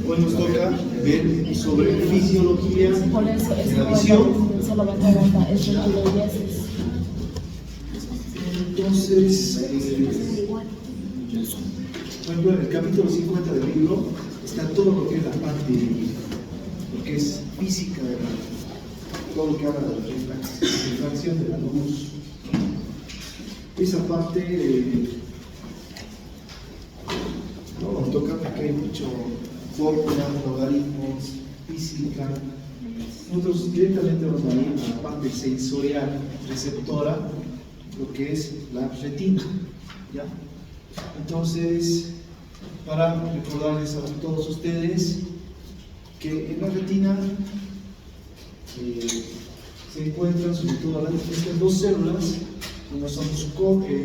Hoy nos toca ver sobre fisiología Por eso es de la visión. solo va a trabajar es Entonces, por ejemplo, en el capítulo 50 del libro está todo lo que es la parte, lo que es física de todo lo que habla de la refracción de la luz. Esa parte no nos toca porque hay mucho fórmulas, logaritmos, física. Nosotros directamente vamos a ir a la parte sensorial, receptora, lo que es la retina, ¿ya? Entonces, para recordarles a todos ustedes que en la retina se encuentran sobre todo estas dos células, uno son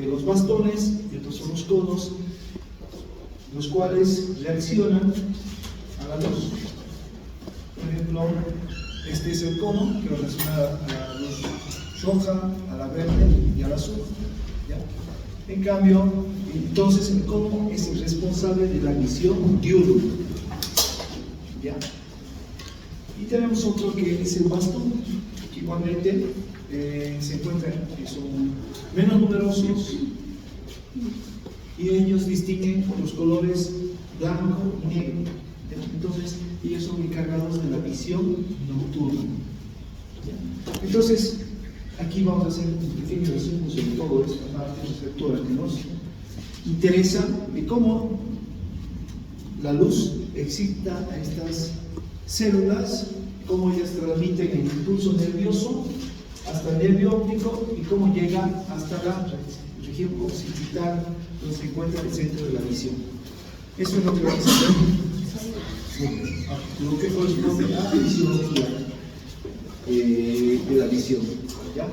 los bastones y otros son los conos, los cuales reaccionan a la luz. Por ejemplo, este es el cono que va a reaccionar a la luz roja, a la verde y a la azul, ¿ya? En cambio, entonces el cono es el responsable de la visión diurna, ¿ya? Y tenemos otro que es el bastón, que igualmente se encuentran, que son menos numerosos, y ellos distinguen los colores blanco y negro. Entonces, ellos son encargados de la visión nocturna. Entonces, aquí vamos a hacer un pequeño resumen sobre todo esta parte receptora que nos interesa de cómo la luz excita a estas células, cómo ellas transmiten el impulso nervioso hasta el nervio óptico y cómo llega hasta la región occipital, donde se encuentra el centro de la visión. Eso es lo que vamos a ver, lo que corresponde a la fisiología de la visión, ¿ya?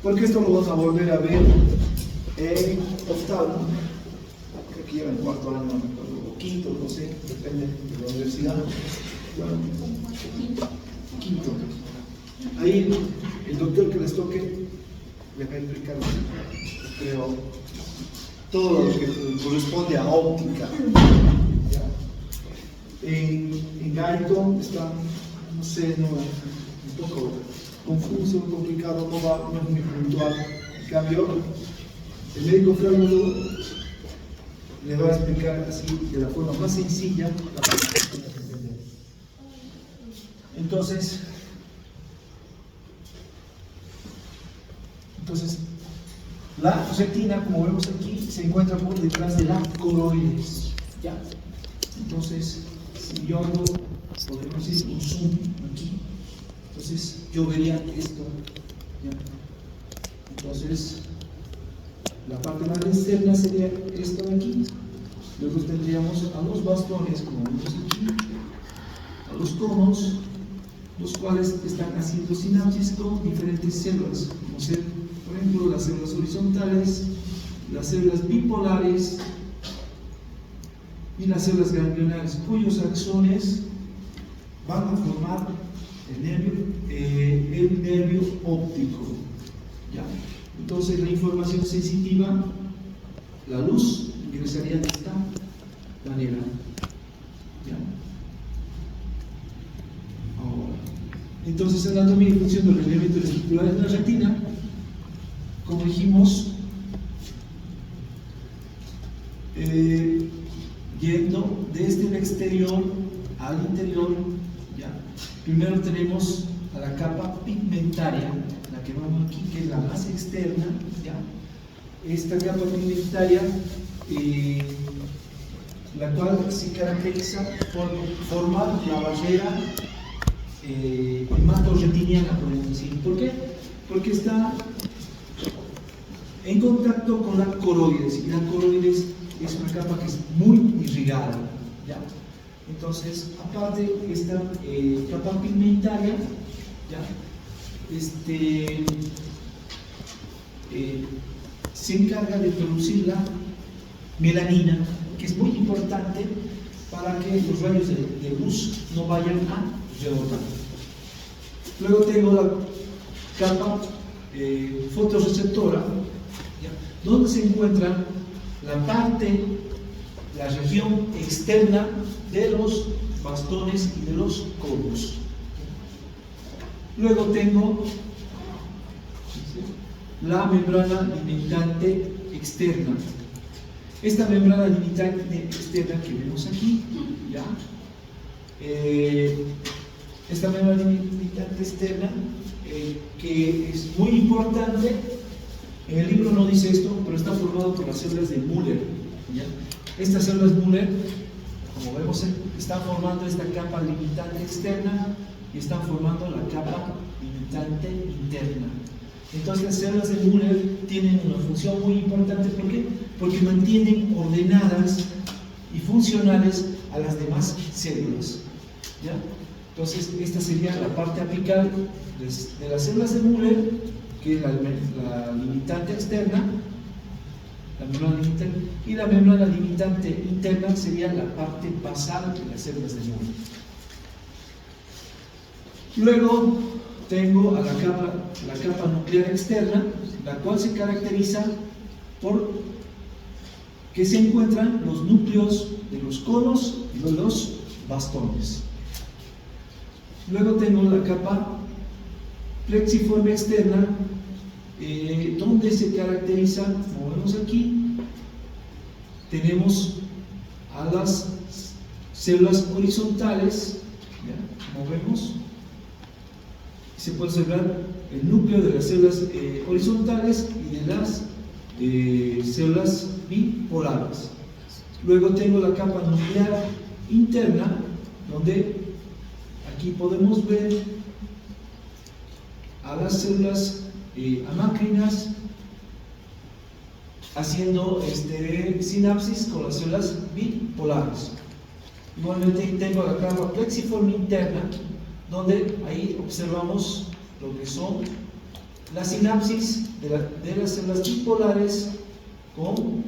Porque esto lo vamos a volver a ver en octavo, creo que lleva en cuarto año, o quinto, no sé, depende de la universidad. Bueno, quinto. Ahí el doctor que les toque le va a explicar, creo, todo lo que corresponde a óptica. ¿Ya? En Guyton está, no sé, un poco confuso, complicado, no es muy puntual. En cambio, el médico oftalmólogo le va a explicar así, de la forma más sencilla, para que puedan entender. Entonces, la retina, como vemos aquí, se encuentra por detrás de la coroides, ¿ya? Entonces, si yo hago, podemos decir, un zoom aquí, entonces yo vería esto, ¿ya? Entonces, la parte más externa sería esto de aquí. Luego tendríamos a los bastones, como vemos aquí, a los conos, los cuales están haciendo sinapsis con diferentes células, como ser, por ejemplo, las células horizontales, las células bipolares y las células ganglionares, cuyos axones van a formar el nervio óptico, ¿ya? Entonces la información sensitiva, la luz, ingresaría de esta manera, ¿ya? Ahora, entonces anatomía y función de los elementos estructurales de la retina, como dijimos, yendo desde el exterior al interior, ¿ya? Primero tenemos a la capa pigmentaria, la que vemos aquí, que es la más externa, ¿ya? Esta capa pigmentaria, la cual se caracteriza por formar la barrera hematorretiniana, podemos decir. ¿Por qué? Porque está en contacto con la coroides, y la coroides es una capa que es muy irrigada, ¿ya? Entonces, aparte de esta capa pigmentaria, ¿ya? Se encarga de producir la melanina, que es muy importante para que los rayos de luz no vayan a rebotar. Luego tengo la capa fotorreceptora, ¿ya? Donde se encuentra la parte la región externa de los bastones y de los codos. Luego tengo la membrana limitante externa. Esta membrana limitante externa que vemos aquí, ¿ya? Esta membrana limitante externa, que es muy importante, en el libro no dice esto, pero está formado por las células de Müller, ¿ya? Estas células Müller, como vemos, están formando esta capa limitante externa y están formando la capa limitante interna. Entonces las células de Müller tienen una función muy importante. ¿Por qué? Porque mantienen ordenadas y funcionales a las demás células, ¿ya? Entonces esta sería la parte apical de las células de Müller, que es la limitante externa, la membrana limitante, y la membrana limitante interna sería la parte basal de las células de Müller. Luego tengo a la capa nuclear externa, la cual se caracteriza por que se encuentran los núcleos de los conos y de los bastones. Luego tengo la capa plexiforme externa, donde se caracteriza, como vemos aquí, tenemos a las células horizontales, ¿ya? Como vemos, se puede observar el núcleo de las células horizontales y de las células bipolares. Luego tengo la capa nuclear interna, donde aquí podemos ver a las células amácrinas haciendo sinapsis con las células bipolares. Igualmente tengo la capa plexiforme interna, donde ahí observamos lo que son las sinapsis de las células bipolares con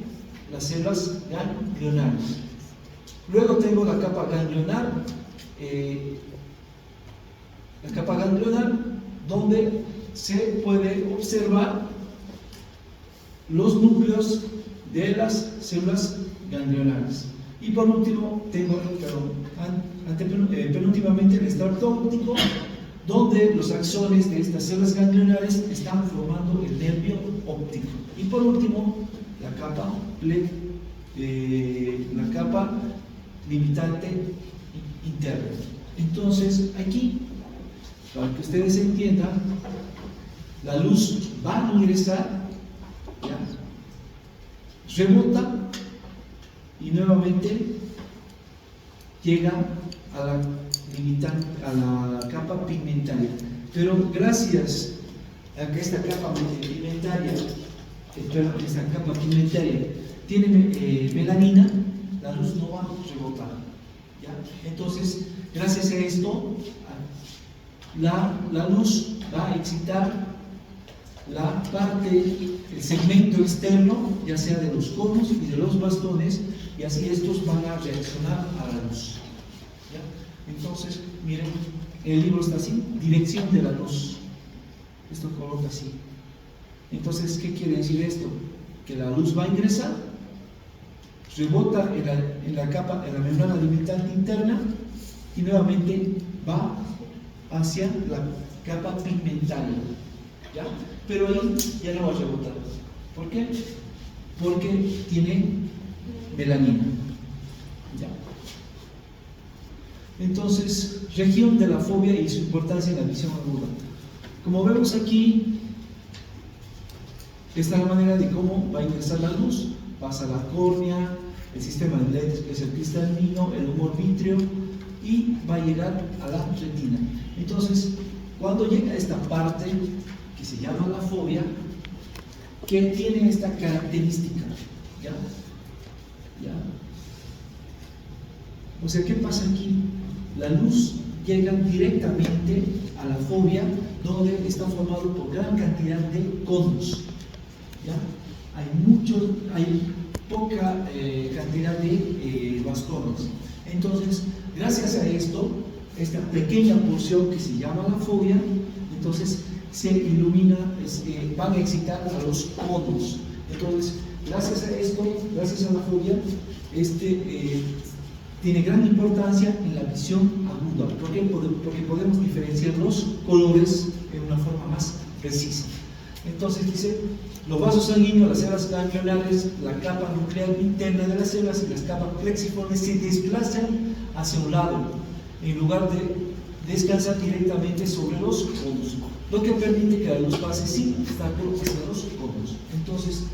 las células ganglionares. Luego tengo la capa ganglionar, donde se puede observar los núcleos de las células ganglionares. Y por último tengo, penúltimamente, el estrato óptico, donde los axones de estas células ganglionares están formando el nervio óptico. Y por último, la capa limitante interna. Entonces, aquí, para que ustedes entiendan, la luz va a ingresar, ¿ya? Rebota y nuevamente llega a la capa pigmentaria. Pero gracias a que esta capa pigmentaria tiene melanina, la luz no va a rebotar, ¿ya? Entonces, gracias a esto, la luz va a excitar el segmento externo, ya sea de los conos y de los bastones, y así estos van a reaccionar a la luz, ¿ya? Entonces, miren, el libro está así, dirección de la luz. Esto coloca así. Entonces, ¿qué quiere decir esto? Que la luz va a ingresar, rebota en la membrana limitante interna y nuevamente va hacia la capa pigmentaria, ¿ya? Pero ahí ya no va a rebotar. ¿Por qué? Porque tiene melanina, ¿ya? Entonces, región de la fobia y su importancia en la visión aguda. Como vemos aquí, esta es la manera de cómo va a ingresar la luz. Pasa la córnea, el sistema de lentes, que es el cristalino, el humor vítreo, y va a llegar a la retina. Entonces, cuando llega a esta parte que se llama la fobia, que tiene esta característica, ¿ya? ¿Ya? O sea, ¿qué pasa aquí? La luz llega directamente a la fobia, donde está formado por gran cantidad de conos, ¿ya? Hay poca cantidad de bastones. Entonces, gracias a esto, esta pequeña porción que se llama la fobia, entonces se ilumina, van a excitar a los conos. Entonces, gracias a esto, gracias a la fobia, tiene gran importancia en la visión aguda. ¿Por qué? Porque podemos diferenciar los colores en una forma más precisa. Entonces dice, los vasos sanguíneos, las células ganglionares, la capa nuclear interna de las células y las capas plexiformes se desplazan hacia un lado, en lugar de descansar directamente sobre los conos, lo que permite que la luz pase sin obstáculo hacia los conos. Entonces,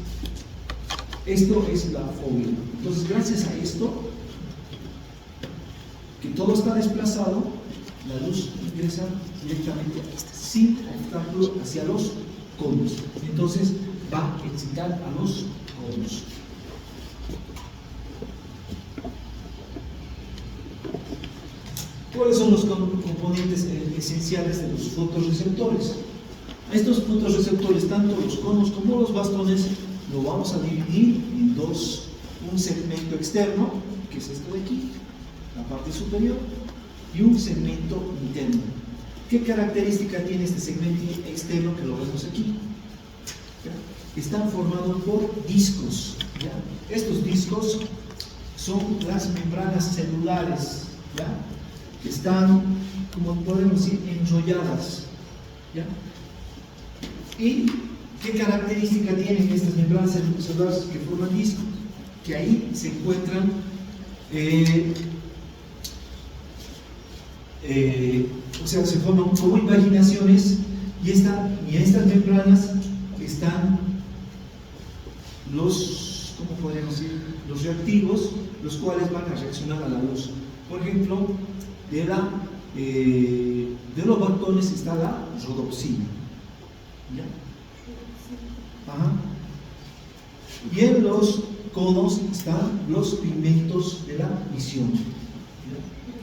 esto es la fobia. Entonces, gracias a esto, que todo está desplazado, la luz ingresa directamente sin obstáculo hacia los conos. Entonces va a excitar a los conos. ¿Cuáles son los componentes esenciales de los fotorreceptores? Estos fotorreceptores, tanto los conos como los bastones, lo vamos a dividir en dos: un segmento externo, que es esto de aquí, la parte superior, y un segmento interno. ¿Qué característica tiene este segmento externo que lo vemos aquí? ¿Ya? Están formados por discos. ¿Ya? Estos discos son las membranas celulares, ¿ya? Que están, como podemos decir, enrolladas. ¿Ya? ¿Y qué característica tienen estas membranas celulares que forman discos? Que ahí se encuentran o sea, se forman como imaginaciones, y en estas membranas están los, ¿cómo podríamos decir?, los reactivos, los cuales van a reaccionar a la luz. Por ejemplo, de los bastones está la rodopsina. ¿Ya? Ajá. Y en los conos están los pigmentos de la visión. ¿Ya?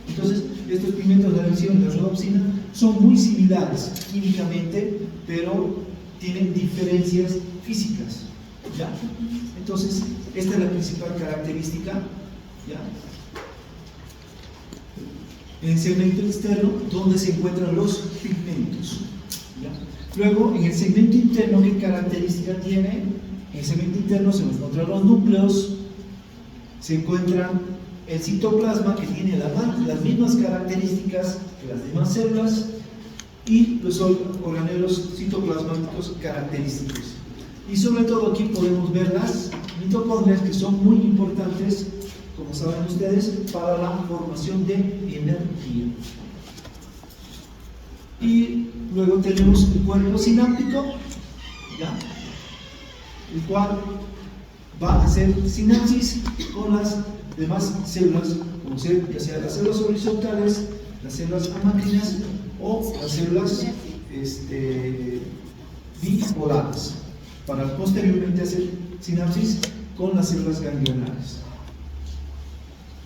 Entonces, estos pigmentos de la visión y la rodopsina son muy similares químicamente, pero tienen diferencias físicas. ¿Ya? Entonces, esta es la principal característica. ¿Ya? En el segmento externo, donde se encuentran los pigmentos. ¿Ya? Luego, en el segmento interno, ¿qué característica tiene? En el segmento interno se encuentran los núcleos, se encuentran el citoplasma, que tiene las mismas características que las demás células, y los organelos citoplasmáticos característicos. Y sobre todo aquí podemos ver las mitocondrias, que son muy importantes, como saben ustedes, para la formación de energía. Y luego tenemos el cuerpo sináptico, ¿ya? El cual va a hacer sinapsis con las demás células, como ser, ya sea las células horizontales, las células amacrinas o las células bipolares, para posteriormente hacer sinapsis con las células ganglionares.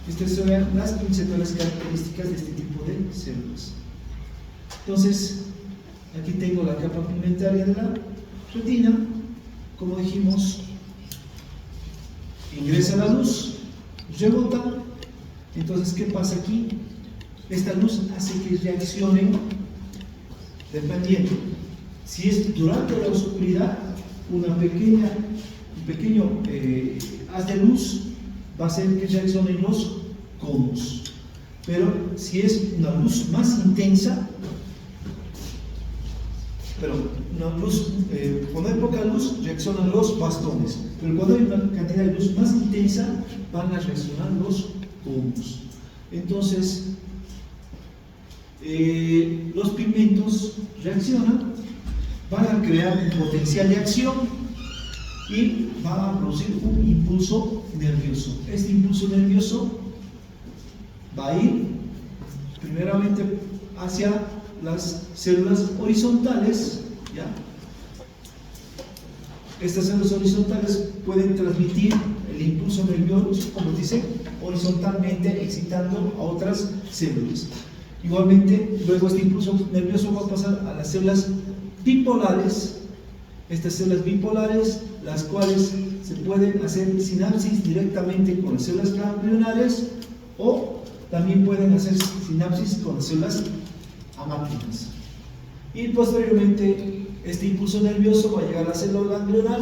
Estas son las principales características de este tipo de células. Entonces, aquí tengo la capa pigmentaria de la retina. Como dijimos, ingresa la luz, rebota. Entonces, ¿qué pasa aquí? Esta luz hace que reaccionen dependiendo. Si es durante la oscuridad, un pequeño haz de luz va a hacer que reaccionen los conos. Pero si es una luz más intensa, cuando hay poca luz, reaccionan los bastones. Pero cuando hay una cantidad de luz más intensa, van a reaccionar los conos. Entonces, los pigmentos reaccionan, van a crear un potencial de acción y van a producir un impulso nervioso. Este impulso nervioso va a ir primeramente hacia las células horizontales, ¿ya? Estas células horizontales pueden transmitir el impulso nervioso, como dice, horizontalmente, excitando a otras células. Igualmente, luego este impulso nervioso va a pasar a las células bipolares. Estas células bipolares, las cuales se pueden hacer sinapsis directamente con las células ganglionares, o también pueden hacer sinapsis con las células amacrinas. Y posteriormente este impulso nervioso va a llegar a la célula ganglionar,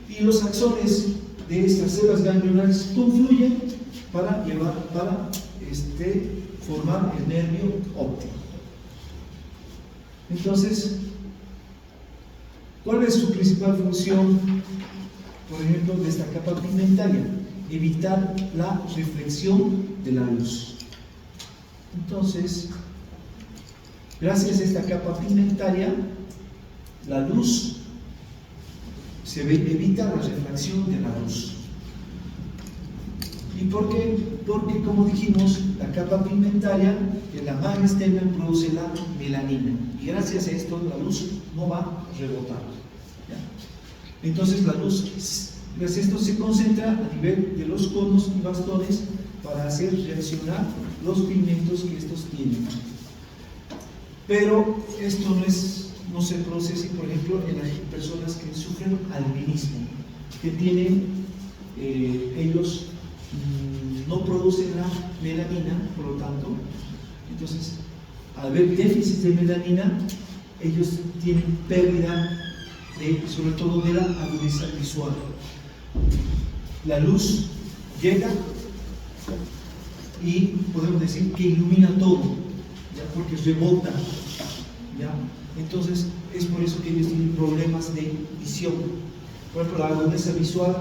y los axones de estas células ganglionares confluyen para formar el nervio óptico. Entonces, ¿cuál es su principal función, por ejemplo, de esta capa pigmentaria? Evitar la reflexión de la luz. Entonces, gracias a esta capa pigmentaria, la luz evita la refracción de la luz. ¿Y por qué? Porque, como dijimos, la capa pigmentaria en la margen externa produce la melanina, y gracias a esto la luz no va a rebotar, ¿ya? Entonces la luz, gracias a esto, se concentra a nivel de los conos y bastones para hacer reaccionar los pigmentos que estos tienen. Pero esto no se produce así, por ejemplo, en las personas que sufren albinismo, que tienen, ellos no producen la melanina, por lo tanto, entonces, al haber déficit de melanina, ellos tienen pérdida, sobre todo de la agudeza visual. La luz llega y podemos decir que ilumina todo, ¿ya? Porque rebota, ¿ya? Entonces, es por eso que ellos tienen problemas de visión. Por ejemplo, la agudeza visual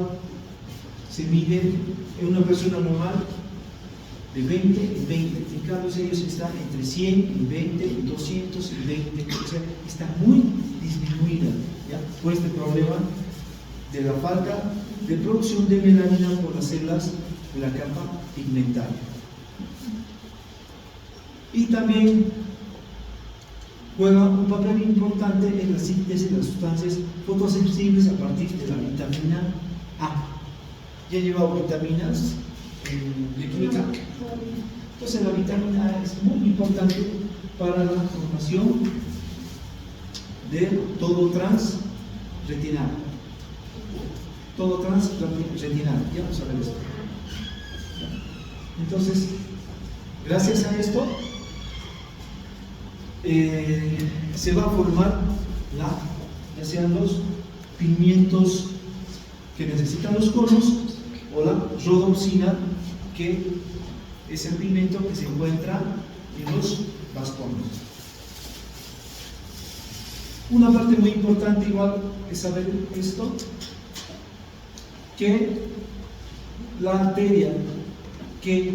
se mide en una persona normal de 20 en 20, en cambio ellos están entre 100 y 20, 200 y 20, o sea, está muy disminuida, ¿ya? Por este problema de la falta de producción de melanina por las células de la capa pigmentaria. Y también juega un papel importante en la síntesis de las sustancias fotosensibles a partir de la vitamina A. Ya he llevado vitaminas de química. Entonces la vitamina A es muy importante para la formación de todo transretinal. Todo transretinal. Ya vamos a ver esto. Entonces, gracias a esto, se va a formar ya sean los pigmentos que necesitan los conos o la rodopsina, que es el pigmento que se encuentra en los bastones. Una parte muy importante igual es saber esto, que la arteria que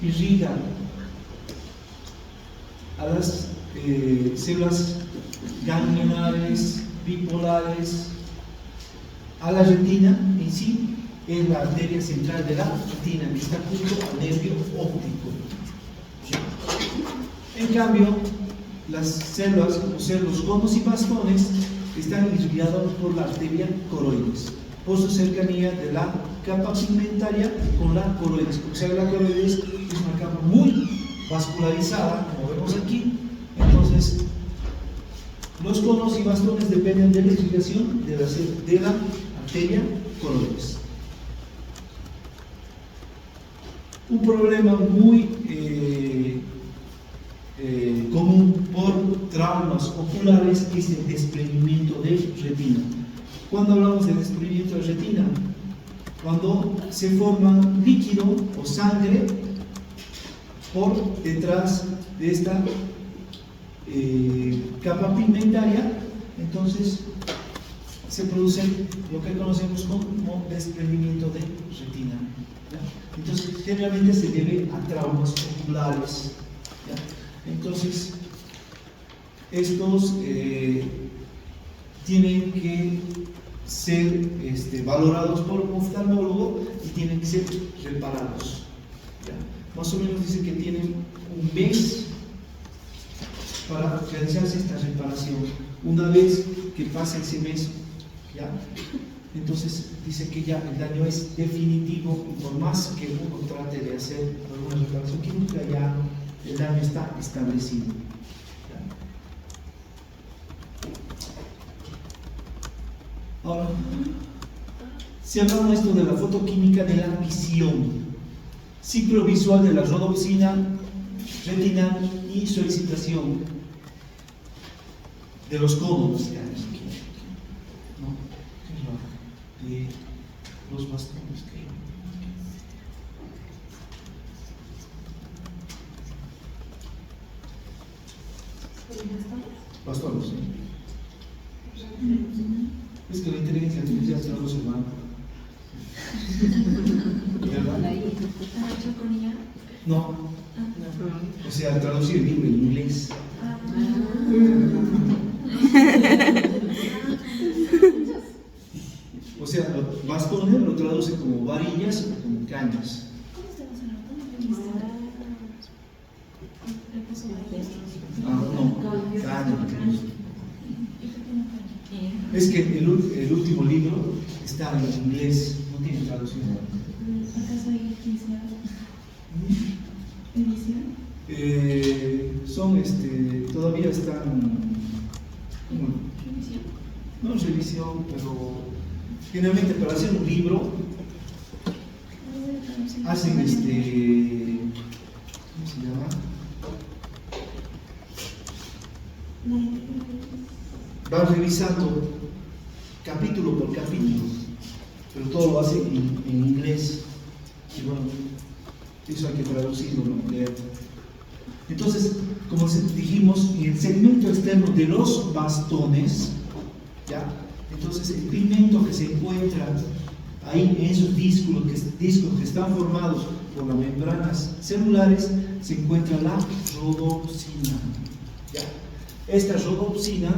irriga a las células ganglionares, bipolares, a la retina en sí, es la arteria central de la retina, que está junto al nervio óptico. En cambio, las células, o sea, los conos y bastones, están irrigados por la arteria coroides, por su cercanía de la capa pigmentaria con la coroides. Como sabe, la coroides es una capa muy vascularizada, como vemos aquí. Entonces, los conos y bastones dependen de la irrigación de la arteria coroides. Un problema muy común por traumas oculares es el desprendimiento de retina. Cuando hablamos de desprendimiento de retina, cuando se forma líquido o sangre por detrás de esta capa pigmentaria, entonces se produce lo que conocemos como desprendimiento de retina, ¿ya? Entonces generalmente se debe a traumas oculares, ¿ya? Entonces estos tienen que ser valorados por un oftalmólogo y tienen que ser reparados, ¿ya? Más o menos dice que tienen un mes para realizarse esta reparación. Una vez que pasa ese mes, ¿ya? Entonces dice que ya el daño es definitivo, y por más que uno trate de hacer alguna reparación química, ya el daño está establecido, ¿ya? Ahora, se hablaba esto de la fotoquímica de la visión, ciclo visual de la rodopsina retinal y solicitación de los conos. los bastones. Bastones, ¿sí? Es que la inteligencia artificial traduce mal. ¿Verdad? No. O sea, traducir el libro en inglés. O sea, bastones lo traduce como varillas o como cañas. No, caña. Es que el último libro está en inglés, no tiene traducción. ¿Acaso hay edición? Son, todavía están, no es revisión, pero generalmente para hacer un libro hacen ¿cómo se llama? Van revisando capítulo por capítulo, pero todo lo hacen en inglés. Y bueno, eso hay que traducirlo, ¿no? Leer. Entonces, como dijimos, en el segmento externo de los bastones, ¿ya? Entonces el pigmento que se encuentra ahí en esos discos que están formados por las membranas celulares, se encuentra la rodopsina, ¿ya? Esta rodopsina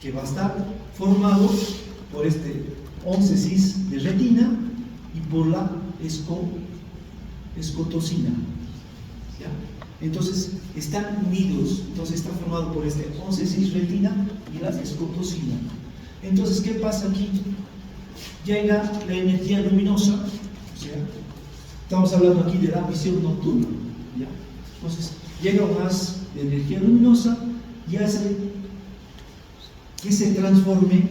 que va a estar formado por este 11-cis de retina y por la escotocina, ¿ya? Entonces están unidos, entonces está formado por este 11-cis retina y la escotocina. Entonces, ¿qué pasa aquí? Llega la energía luminosa, ¿ya? Estamos hablando aquí de la visión nocturna, ¿ya? Entonces llega un haz de energía luminosa y hace que se transforme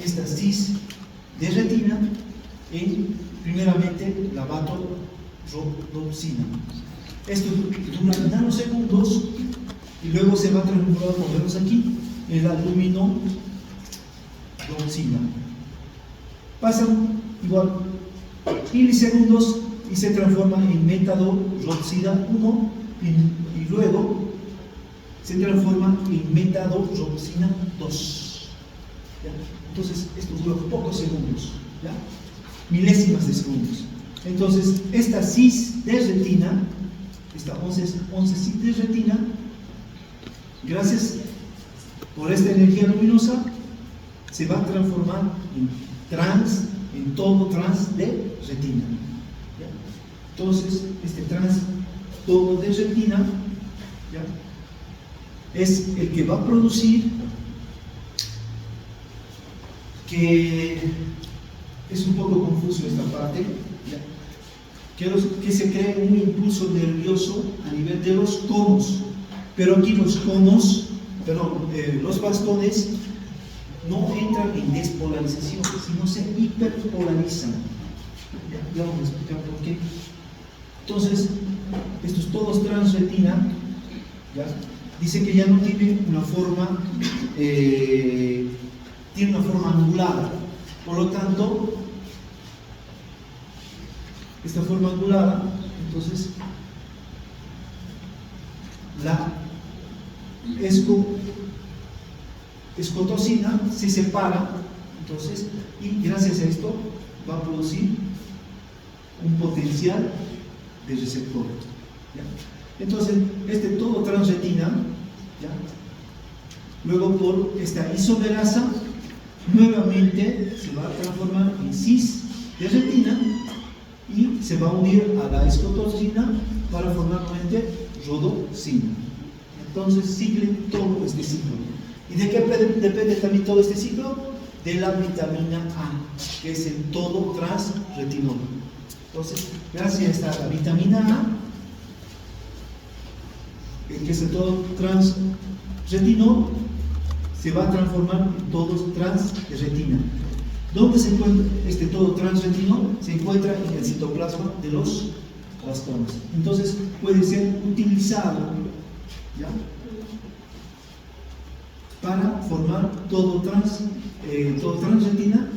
esta cis de retina en, primeramente, la vatorhodopsina. Esto dura nanosegundos y luego se va a transformar, como vemos aquí, en la luminodopsina. Pasan igual milisegundos y se transforma en metadorropsina 1 y luego se transforma en metadorropsina 2. ¿Ya? Entonces, esto dura pocos segundos, ¿ya? Milésimas de segundos. Entonces, esta cis de retina, esta 11 cis de retina, gracias por esta energía luminosa, se va a transformar en todo trans de retina. ¿Ya? Entonces, este trans todo de retina, ¿ya?, es el que va a producir que es un poco confuso esta parte, ¿ya?, que se cree un impulso nervioso a nivel de los conos, pero aquí los conos, los bastones no entran en despolarización, sino se hiperpolarizan. Ya vamos a explicar por qué. Entonces, estos todos transretina, ¿ya?, dice que ya no tiene una forma, tiene una forma angulada. Por lo tanto, esta forma angulada, entonces, la escotocina se separa, entonces, y gracias a esto va a producir un potencial de receptor, ¿ya? Entonces, este todo transretina, ¿ya?, luego por esta isomerasa nuevamente se va a transformar en cis de retina y se va a unir a la escotocina para formar nuevamente rodopsina. Entonces sigue todo este ciclo. ¿Y de qué depende también todo este ciclo? De la vitamina A, que es el todo transretinol. Entonces, gracias a la vitamina A, que es el todo transretinol, se va a transformar en todos transretina. ¿Dónde se encuentra este todo transretinol? Se encuentra en el citoplasma de los bastones. Entonces puede ser utilizado, ¿ya?, para formar todo transretina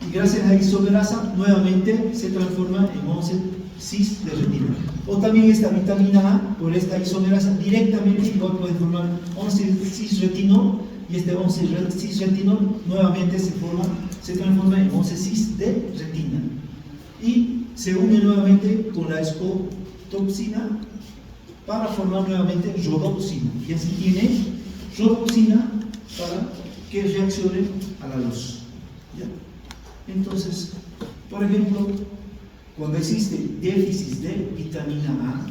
y gracias a la isomerasa nuevamente se transforma en 11-cis de retina. O también esta vitamina A, por esta isomerasa, directamente igual puede formar 11-cis retinol, y este 11-cis retinol nuevamente se transforma en 11-cis de retina. Y se une nuevamente con la escotoxina para formar nuevamente rhodopsina. Y así tiene rhodopsina para que reaccione a la luz. ¿Ya? Entonces, por ejemplo, cuando existe déficit de vitamina A,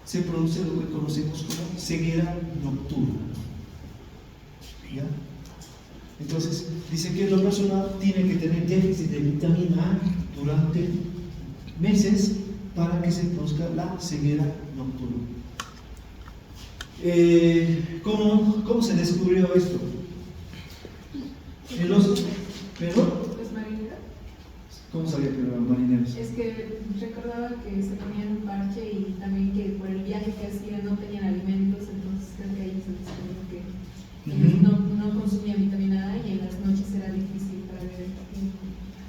se produce lo que conocemos como ceguera nocturna. ¿Ya? Entonces, dice que la persona tiene que tener déficit de vitamina A durante meses para que se produzca la ceguera nocturna. ¿Cómo se descubrió esto? Los marineros. ¿Cómo sabía que eran marineros? Es que recordaba que se ponían un parche y también que por el viaje que hacían no tenían alimentos, entonces creo que ahí se descubrió que ellos no consumían vitamina A y en las noches era difícil para ver el tiempo.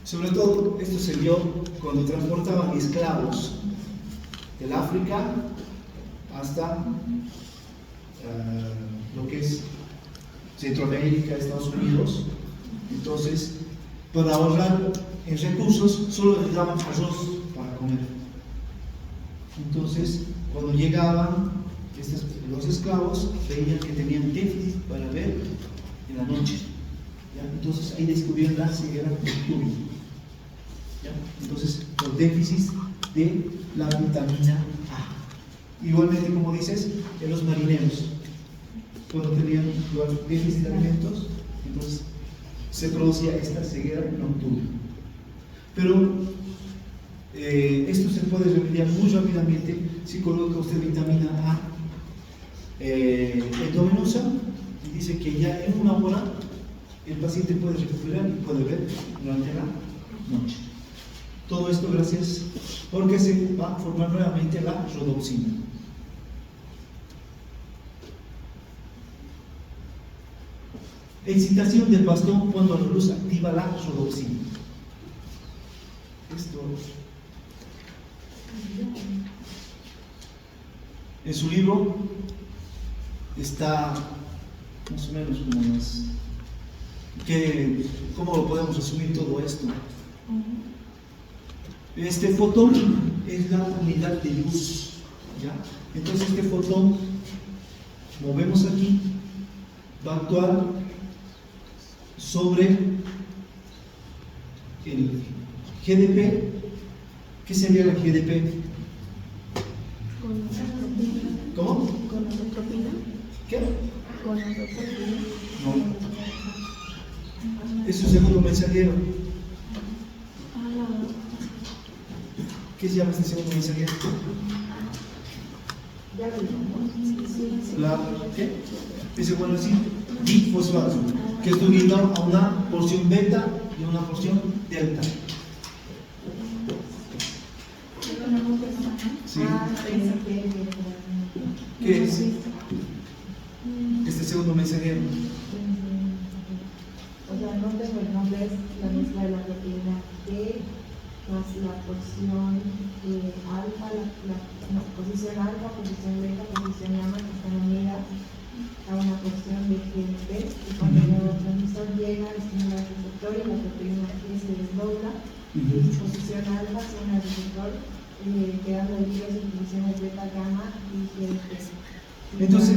Sobre todo esto se vio cuando transportaban esclavos del África hasta lo que es Centroamérica, Estados Unidos. Entonces, para ahorrar en recursos, solo les daban arroz para comer. Entonces, cuando llegaban los esclavos, veían que tenían déficit para ver en la noche. ¿Ya? Entonces, ahí descubrieron la ceguera nocturna. ¿Ya? Entonces, los déficits de la vitamina A. Igualmente, como dices, en los marineros, cuando tenían déficit de alimentos, entonces se producía esta ceguera nocturna. Pero esto se puede remediar muy rápidamente si coloca usted vitamina A endovenosa y dice que ya en una hora el paciente puede recuperar y puede ver durante la noche. Todo esto gracias porque se va a formar nuevamente la rhodopsina. Excitación del bastón cuando la luz activa la rhodopsina. Esto en su libro está más o menos como más ¿cómo lo podemos resumir todo esto? Este fotón es la unidad de luz, ¿ya? Entonces este fotón, movemos aquí, va a actuar sobre el GDP. ¿Qué sería la GDP? ¿Cómo? ¿Con nosotropina? ¿Qué? ¿Con nosotropina? No. Es su segundo mensajero. ¿Qué se llama este segundo mensajero? ¿Qué? Es igual así, difosfato, que es unido a una porción beta y una porción delta. Sí. ¿Qué es? Este segundo mensajero. O sea, no tengo el nombre, es la mezcla de la proteína G más la porción alfa, la posición alfa, posición beta, posición gamma que están unidas a una porción de GNP, y cuando el neurotransmisor llega, estimula el receptor y la proteína G se desdobla, y su posición alfa se une al receptor, quedando divididos en posiciones beta, gamma y GNP. Entonces,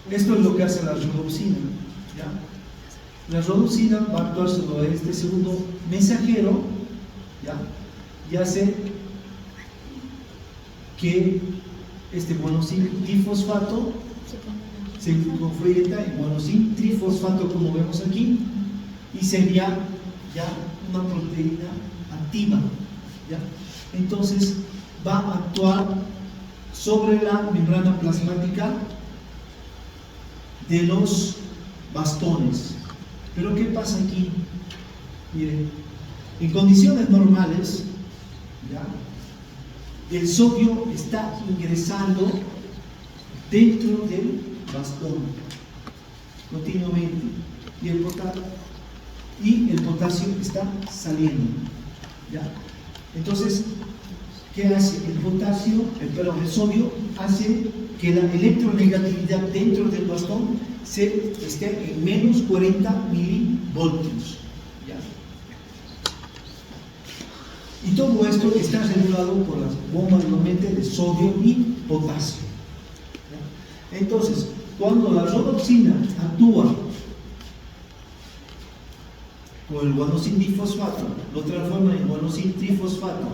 y esto es lo que hace la rhodopsina, ¿ya? La rhodopsina va a actuar sobre este segundo mensajero, ¿ya? Y hace que este monosin difosfato se convierta en monosin trifosfato, como vemos aquí, y sería ya una proteína activa, ¿ya? Entonces va a actuar sobre la membrana plasmática de los bastones. Pero ¿qué pasa aquí? Miren, en condiciones normales, ¿ya? El sodio está ingresando dentro del bastón continuamente y el potasio y el potasio está saliendo. ¿Ya? Entonces, ¿qué hace? El sodio hace que la electronegatividad dentro del bastón esté en menos 40 milivoltios. ¿Ya? Y todo esto está regulado por las bombas nuevamente de sodio y potasio. ¿Ya? Entonces, cuando la rodopsina actúa con el guanosin difosfato, lo transforma en guanosin trifosfato.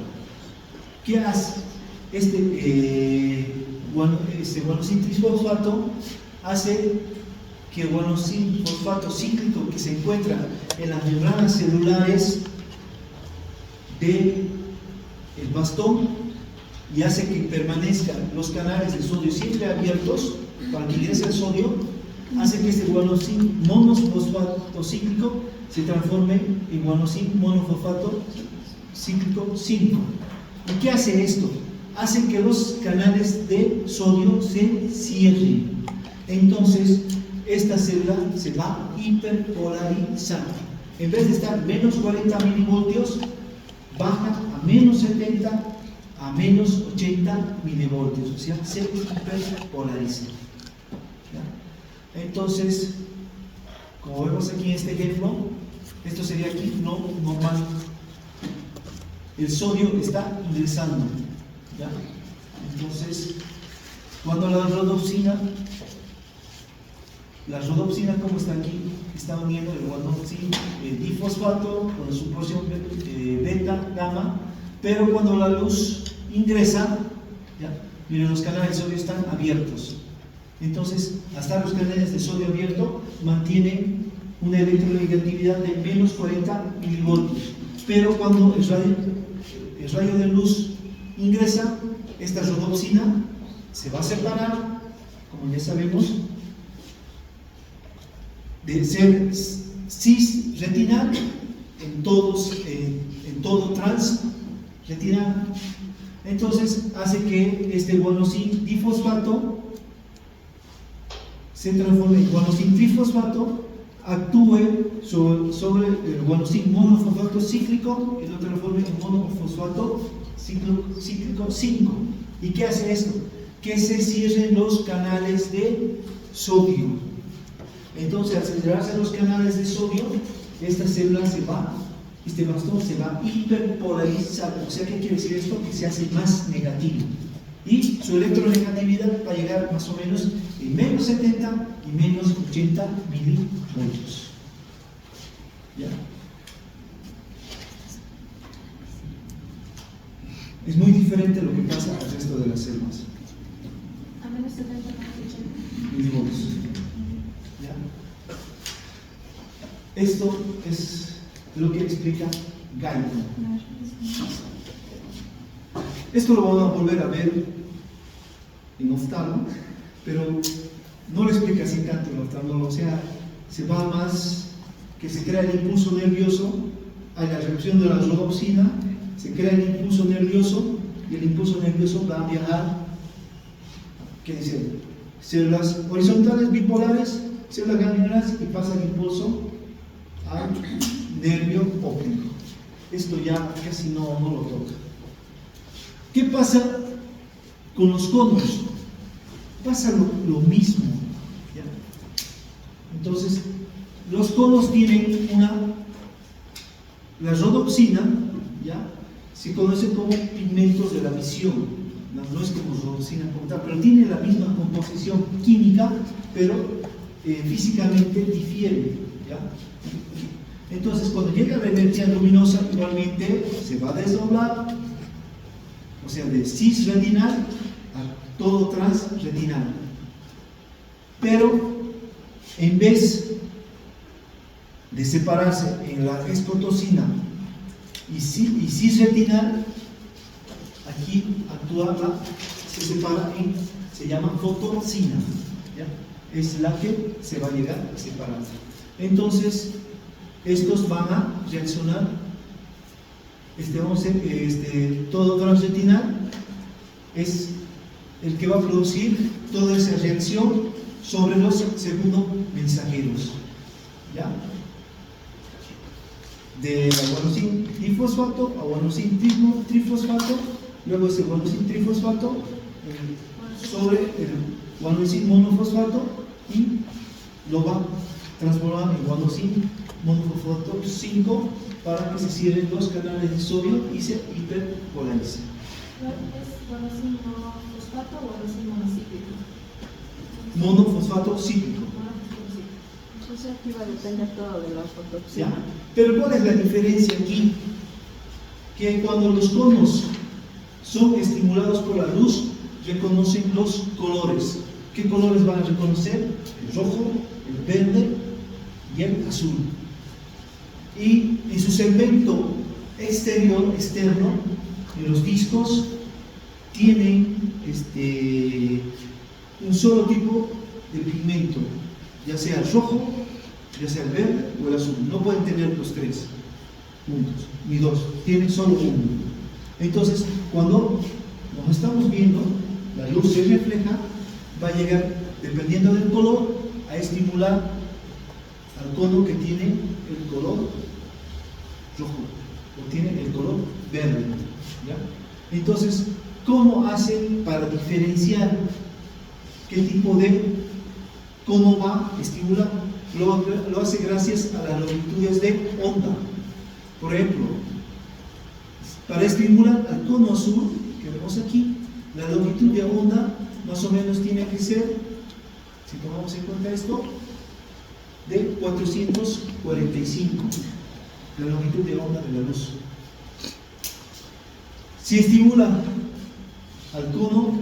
¿Qué hace? Este guanosin trifosfato hace que el guanosin fosfato cíclico que se encuentra en las membranas celulares del bastón y hace que permanezcan los canales de sodio siempre abiertos para que ingrese el sodio, hace que este guanosin monofosfato cíclico se transforme en guanosin monofosfato cíclico 5. ¿Y qué hace esto? Hace que los canales de sodio se cierren. Entonces, esta célula se va a hiperpolarizar. En vez de estar menos 40 milivoltios, baja a menos 70, a menos 80 milivoltios. O sea, se hiperpolariza. ¿Ya? Entonces, como vemos aquí en este ejemplo, esto sería aquí no normal. El sodio está ingresando. ¿Ya? Entonces, cuando la rodopsina, como está aquí, está uniendo el guanosin difosfato con su porción beta, gamma, pero cuando la luz ingresa, ¿ya? Miren, los canales de sodio están abiertos. Entonces, hasta los canales de sodio abierto mantienen una electronegatividad de menos 40 milivoltios. Pero cuando el rayo de luz ingresa, esta rodopsina se va a separar, como ya sabemos, de ser cisretinal en todo transretinal. Entonces hace que este guanosin difosfato se transforme en guanosin trifosfato, actúe sobre el guanosin monofosfato cíclico y lo transforme en monofosfato cíclico 5. ¿Y qué hace esto? Que se cierren los canales de sodio. Entonces, al cerrarse los canales de sodio, esta célula este bastón se va a hiperpolarizar. O sea, ¿qué quiere decir esto? Que se hace más negativo. Y su electronegatividad va a llegar más o menos en menos 70 y menos 80 milivoltios. ¿Ya? Es muy diferente lo que pasa al resto de las células. A menos 70 más 80 milivoltios. ¿Ya? Esto es lo que explica Guyton. Esto lo vamos a volver a ver en oftalmo, pero no lo explica así tanto en oftalmo, o sea, se va más que se crea el impulso nervioso, hay la reacción de la rodopsina, se crea el impulso nervioso y el impulso nervioso va a viajar, ¿qué dice? Células horizontales bipolares, células ganglionares y pasa el impulso al nervio óptico. Esto ya casi no lo toca. ¿Qué pasa con los conos? Pasa lo mismo. ¿Ya? Entonces, los conos tienen la rodopsina, ¿ya? Se conoce como pigmentos de la visión. No es como rodopsina como tal, pero tiene la misma composición química, pero físicamente difiere. ¿Ya? Entonces, cuando llega a la energía luminosa, igualmente se va a desdoblar, o sea, de cisretinal a todo transretinal. Pero, en vez de separarse en la escotocina y cisretinal, aquí se separa se llama fotocina, ¿ya? Es la que se va a llegar a separar. Entonces, estos van a reaccionar, todo transretinal es el que va a producir toda esa reacción sobre los segundos mensajeros. ¿Ya? de guanosin difosfato a guanosin trifosfato, luego ese guanosin trifosfato sobre el guanosin monofosfato y lo va a transformar en guanosin monofosfato 5 para que se cierren los canales de sodio y se hiperpolarice. ¿Es guanosin monofosfato o guanosin monocíclico? Monofosfato cíclico. Entonces aquí va a depender todo de la fotoxina. ¿Ya? Pero ¿cuál es la diferencia aquí? Que cuando los conos son estimulados por la luz, reconocen los colores. ¿Qué colores van a reconocer? El rojo, el verde y el azul. Y en su segmento externo, en los discos, tienen un solo tipo de pigmento, ya sea el rojo, ya sea el verde o el azul. No pueden tener los tres juntos, ni dos, tienen solo uno. Entonces, cuando nos estamos viendo, la luz se refleja, va a llegar, dependiendo del color, a estimular al cono que tiene el color rojo o tiene el color verde. ¿Ya? Entonces, ¿cómo hacen para diferenciar qué tipo de cono va a estimular? Lo hace gracias a las longitudes de onda. Por ejemplo, para estimular al cono azul que vemos aquí, la longitud de onda más o menos tiene que ser, si tomamos en cuenta esto, de 445, la longitud de onda de la luz. Si estimula al cono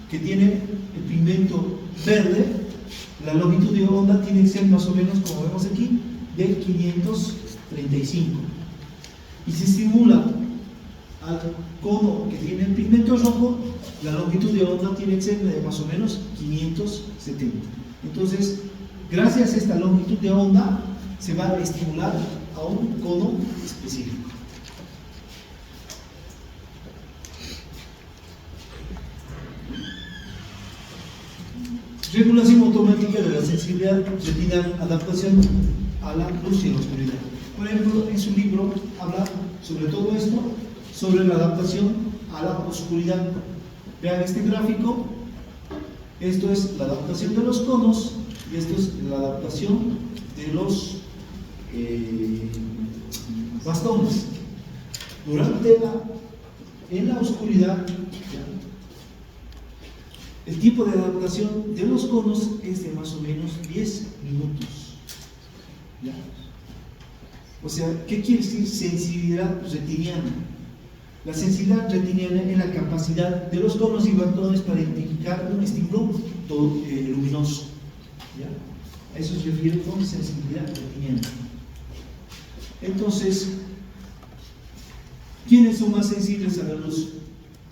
que tiene el pigmento verde, la longitud de onda tiene que ser más o menos, como vemos aquí, de 535. Y si estimula al cono que tiene el pigmento rojo, la longitud de onda tiene que ser de más o menos 570. Entonces, gracias a esta longitud de onda, se va a estimular a un cono específico. Regulación automática de la sensibilidad retinal, adaptación a la luz y a la oscuridad. Por ejemplo, en su libro habla sobre todo esto, sobre la adaptación a la oscuridad. Vean este gráfico, esto es la adaptación de los conos y esto es la adaptación de los bastones. En la oscuridad, el tiempo de adaptación de los conos es de más o menos 10 minutos. ¿Ya? O sea, ¿qué quiere decir sensibilidad retiniana? La sensibilidad retiniana es la capacidad de los conos y bastones para identificar un estímulo luminoso. ¿Ya? A eso se refiere con sensibilidad retiniana. Entonces, ¿quiénes son más sensibles a la luz?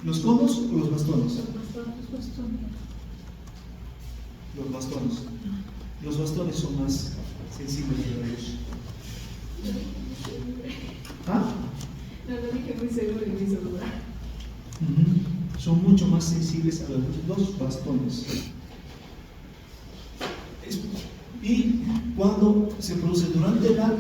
¿Los conos o los bastones? Los bastones. Los bastones son más sensibles a la luz. ¿Ah? No, lo dije muy seguro y muy segura. Son mucho más sensibles a la luz los bastones. Y cuando se produce durante la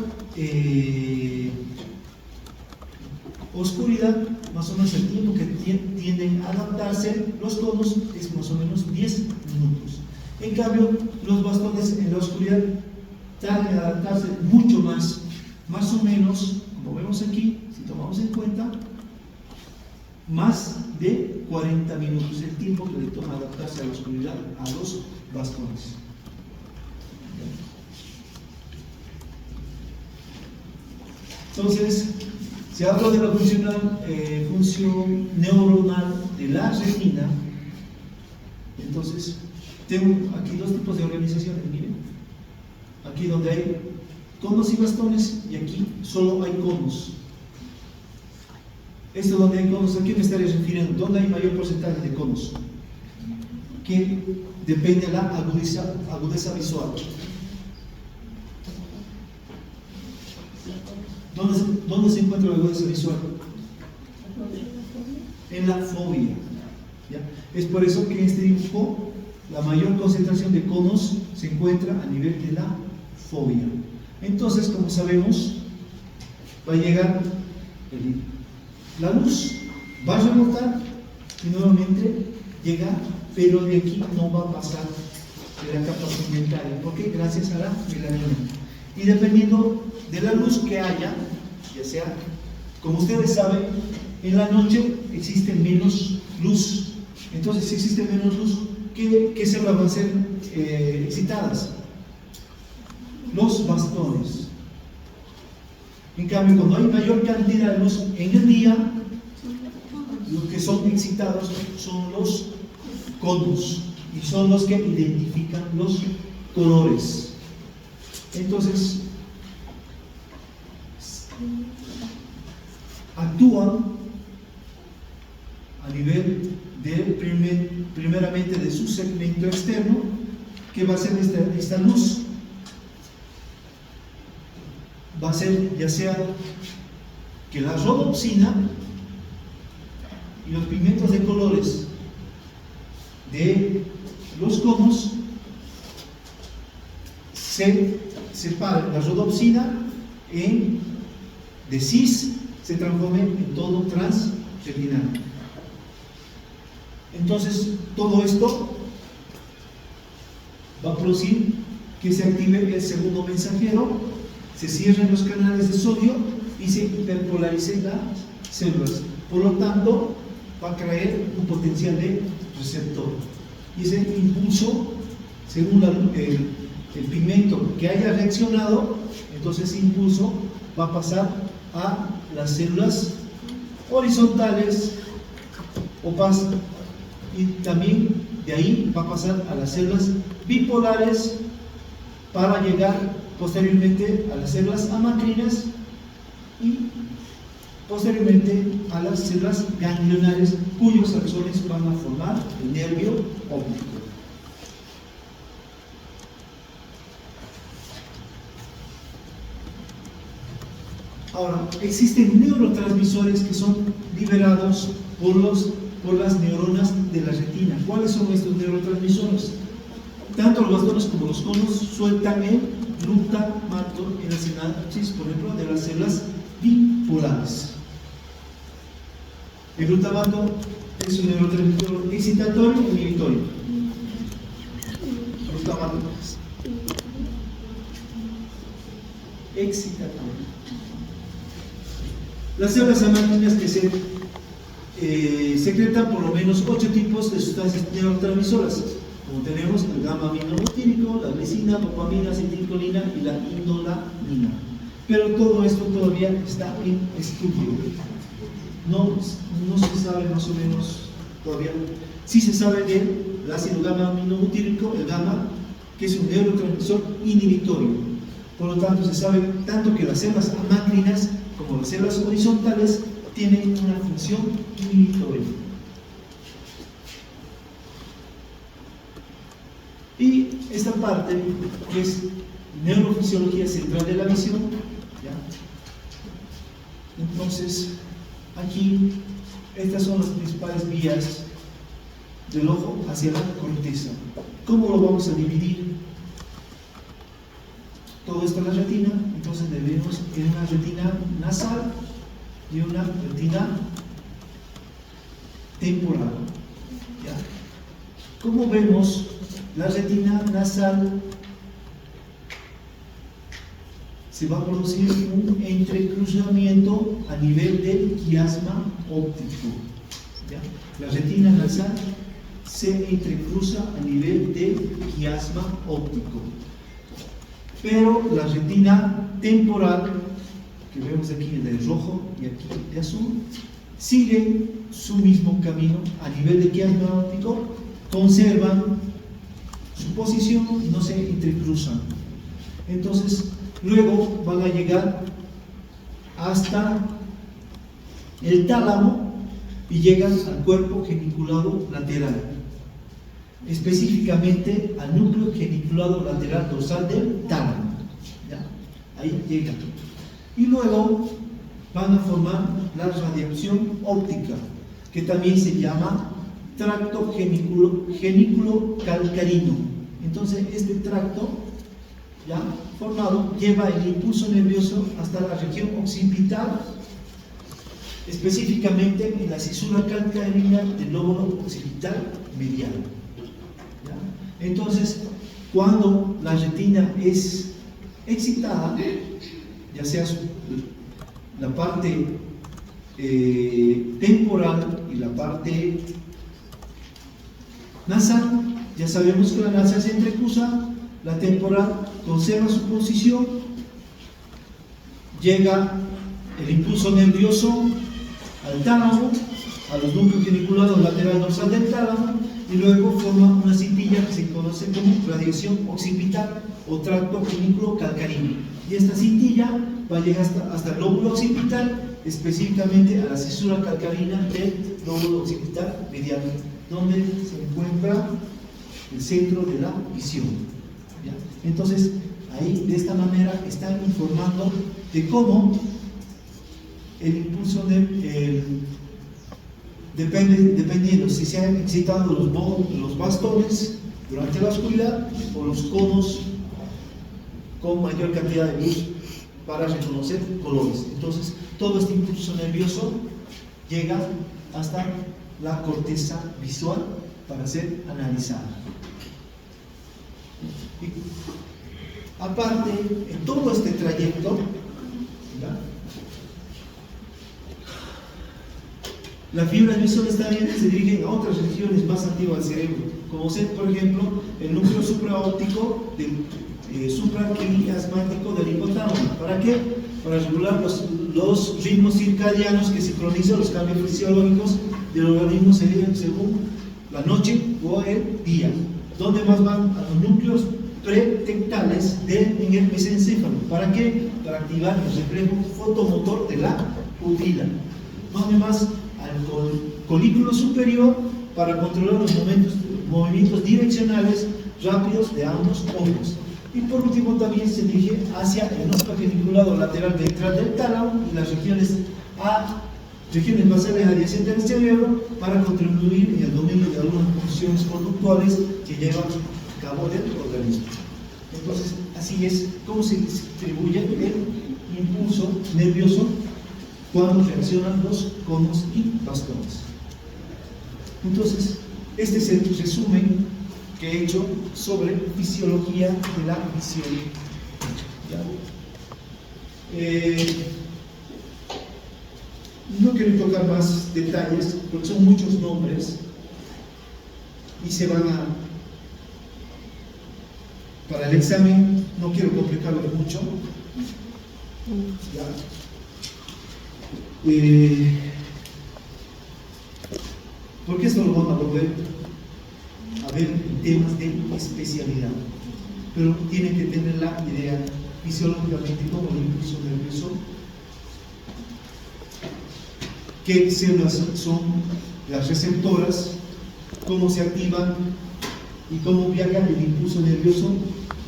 oscuridad, más o menos el tiempo que tienden a adaptarse los conos es más o menos 10 minutos. En cambio, los bastones en la oscuridad tardan a adaptarse mucho más o menos, como vemos aquí, si tomamos en cuenta, más de 40 minutos el tiempo que le toma adaptarse a la oscuridad a los bastones. Entonces, se habla de la función neuronal de la retina. Entonces, tengo aquí dos tipos de organizaciones, miren. Aquí donde hay conos y bastones, y aquí solo hay conos. Esto donde hay conos, ¿a qué me estaría refiriendo? ¿Dónde hay mayor porcentaje de conos? Que depende de la agudeza visual. ¿Dónde se encuentra la agudeza visual? En la fobia. ¿Ya? Es por eso que en este dibujo la mayor concentración de conos se encuentra a nivel de la fobia. Entonces, como sabemos, va a llegar la luz, va a rebotar y nuevamente llega, pero de aquí no va a pasar de la capa pigmentaria. ¿Por qué? Gracias a la melanina. Y dependiendo de la luz que haya, ya sea, como ustedes saben, en la noche existe menos luz. Entonces, si existe menos luz, ¿qué células van a ser excitadas? Los bastones. En cambio, cuando hay mayor cantidad de luz en el día, los que son excitados son los conos y son los que identifican los colores. Entonces, actúan a nivel de primeramente de su segmento externo, que va a ser esta luz. Va a ser ya sea que la rodopsina y los pigmentos de colores de los conos se separan, la rodopsina de cis se transforma en tono transretinal. Entonces, todo esto va a producir que se active el segundo mensajero, se cierren los canales de sodio y se hiperpolaricen las células. Por lo tanto, va a crear un potencial de receptor. Y ese impulso, según el pigmento que haya reaccionado, entonces ese impulso va a pasar a las células horizontales y también de ahí va a pasar a las células bipolares para llegar posteriormente a las células amacrinas y posteriormente a las células ganglionares, cuyos axones van a formar el nervio óptico. Ahora, existen neurotransmisores que son liberados por las neuronas de la retina. ¿Cuáles son estos neurotransmisores? Tanto los bastones como los conos sueltan el glutamato en la sinapsis, por ejemplo, de las células bipolares. El glutamato es un neurotransmisor excitatorio e inhibitorio. Glutamato excitatorio. Las células amacrinas que secretan por lo menos 8 tipos de sustancias neurotransmisoras, como tenemos el gamma aminobutírico, la glicina, dopamina, acetilcolina y la indolamina. Pero todo esto todavía está en estudio. No se sabe más o menos todavía. Sí se sabe del ácido gamma aminobutírico, el gamma, que es un neurotransmisor inhibitorio. Por lo tanto, se sabe tanto que las células amacrinas como las células horizontales tienen una función inhibitoria. Y esta parte, que es neurofisiología central de la visión, ¿ya? Entonces, aquí, estas son las principales vías del ojo hacia la corteza. ¿Cómo lo vamos a dividir? Todo esto en la retina, entonces debemos en una retina nasal y una retina temporal. ¿Ya? Como vemos, la retina nasal se va a producir un entrecruzamiento a nivel del quiasma óptico. ¿Ya? La retina nasal se entrecruza a nivel del quiasma óptico. Pero la retina temporal, que vemos aquí de rojo y aquí de azul, sigue su mismo camino a nivel de quiasma óptico, conservan su posición y no se entrecruzan. Entonces, luego van a llegar hasta el tálamo y llegan al cuerpo geniculado lateral, específicamente al núcleo geniculado lateral dorsal del tálamo. ¿Ya? Ahí llegan. Y luego van a formar la radiación óptica, que también se llama tracto genículo calcarino. Entonces, este tracto ya formado lleva el impulso nervioso hasta la región occipital, específicamente en la cisura calcarínea del lóbulo occipital medial. ¿Ya? Entonces, cuando la retina es excitada, ya sea la parte temporal y la parte nasal, ya sabemos que la nasal se entrecruza, la temporal conserva su posición, llega el impulso nervioso al tálamo, a los núcleos geniculados lateral dorsal del tálamo, y luego forma una cintilla que se conoce como radiación occipital o tracto genículo calcaríneo. Y esta cintilla va a llegar hasta el lóbulo occipital, específicamente a la cisura calcarínea del lóbulo occipital medial, donde se encuentra el centro de la visión. ¿Ya? Entonces, ahí de esta manera están informando de el impulso dependiendo si se han excitado los bastones durante la oscuridad o los conos con mayor cantidad de luz para reconocer colores. Entonces, todo este impulso nervioso llega hasta la corteza visual para ser analizada. Y aparte, en todo este trayecto, ¿ya? Las fibras visuales también se dirigen a otras regiones más antiguas del cerebro, como ser, por ejemplo, el núcleo supraóptico del supraquiasmático del hipotálamo. ¿Para qué? Para regular los ritmos circadianos que sincronizan los cambios fisiológicos del organismo según la noche o el día. ¿Dónde más van? A los núcleos pretectales en el mesencéfalo. ¿Para qué? Para activar el reflejo fotomotor de la pupila. ¿Dónde más? Al colículo superior para controlar los movimientos direccionales rápidos de ambos ojos. Y por último también se dirige hacia el nódulo geniculado lateral ventral del tálamo y las regiones basales adyacentes al cerebro para contribuir en el dominio de algunas funciones conductuales que llevan a cabo el organismo. Entonces, así es como se distribuye el impulso nervioso cuando reaccionan los conos y bastones. Entonces, este es el resumen que he hecho sobre fisiología de la visión. No quiero tocar más detalles porque son muchos nombres y se van a... Para el examen no quiero complicarlo mucho. ¿Ya? Porque esto lo vamos a volver a ver en temas de especialidad, pero tienen que tener la idea fisiológicamente como el impulso nervioso, qué células son las receptoras, cómo se activan y cómo viaja el impulso nervioso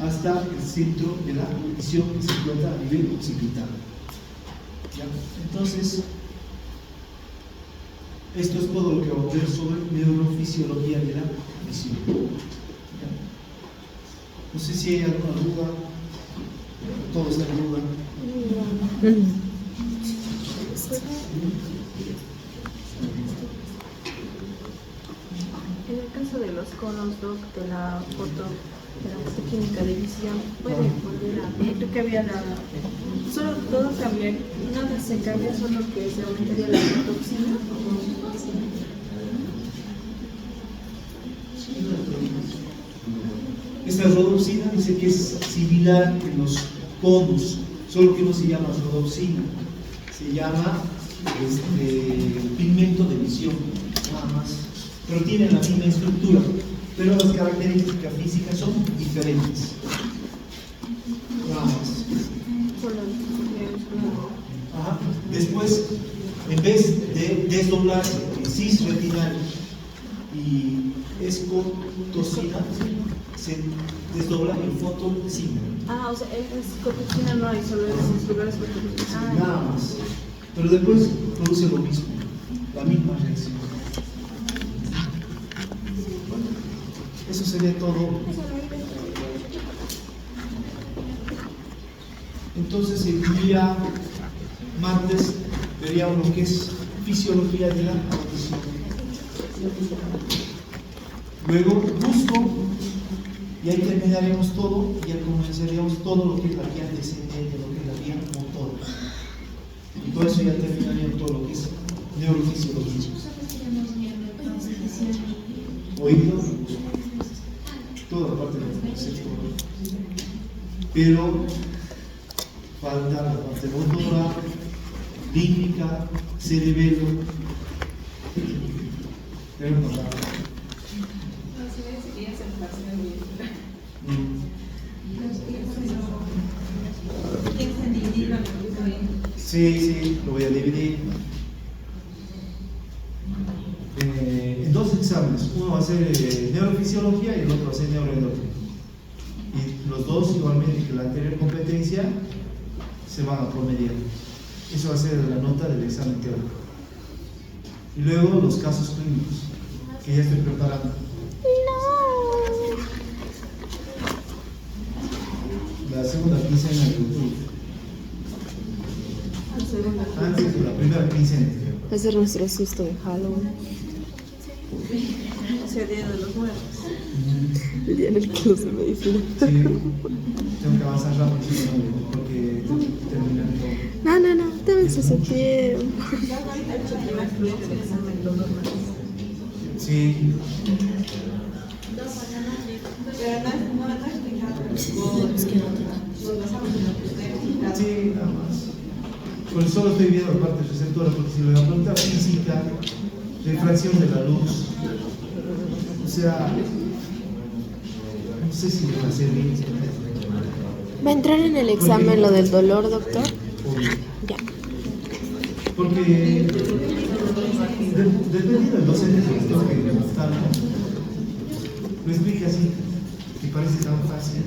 hasta el centro de la visión que se encuentra a nivel occipital. ¿Ya? Entonces, esto es todo lo que vamos a ver sobre neurofisiología de la visión. ¿Ya? No sé si hay alguna duda. Todos están en duda. En el caso de los conos, Doc, de la fotoquímica de visión, puede volver a... Creo que había solo todo cambiar, nada se cambia, solo que se aumentaría la fotoxina. Esta rodopsina dice que es similar en los conos, solo que no se llama rodopsina, se llama pigmento de visión, nada más, pero tienen la misma estructura, pero las características físicas son diferentes. Nada más. Ajá. Después, en vez de desdoblarse en cis retinal y escotocina, se desdobla en fotocina. Ah, o sea, escotocina no hay, solo es lugares fotocina. Nada más. Pero después produce lo mismo, la misma reacción. Bueno, eso sería todo. Entonces el día martes veríamos lo que es fisiología de la audición. Luego gusto, y ahí terminaremos todo, y ya comenzaríamos todo lo que es la vía descendente, lo que es la vía motora. Y con eso ya terminaríamos todo lo que es neurofisiología. Oído, toda la parte del sector. Pero falta la parte motora, límbica, cerebelo. Tenemos la sí, lo voy a dividir en dos exámenes. Uno va a ser neurofisiología y el otro va a ser neuroendocrino. Y los dos, igualmente que la anterior competencia, se van a promediar. Eso va a ser la nota del examen teórico. Y luego los casos clínicos, que ya estoy preparando. La segunda quincena de octubre. Antes de la primera quincena. Va a ser nuestro susto de Halloween. O sea, Día de los Muertos. El día en el que no se medicina. Sí, tengo que avanzar rápido porque terminar todo. No, dame su tiempo. Sí. Sí, nada más. Por eso solo estoy viendo la parte receptora, porque si lo voy a preguntar física, refracción de la luz, o sea, no sé si me va a servir. ¿Va a entrar en el examen lo del dolor, doctor? Ya. Porque dependiendo del docente que tengo que gustar, lo explica así, que parece tan fácil.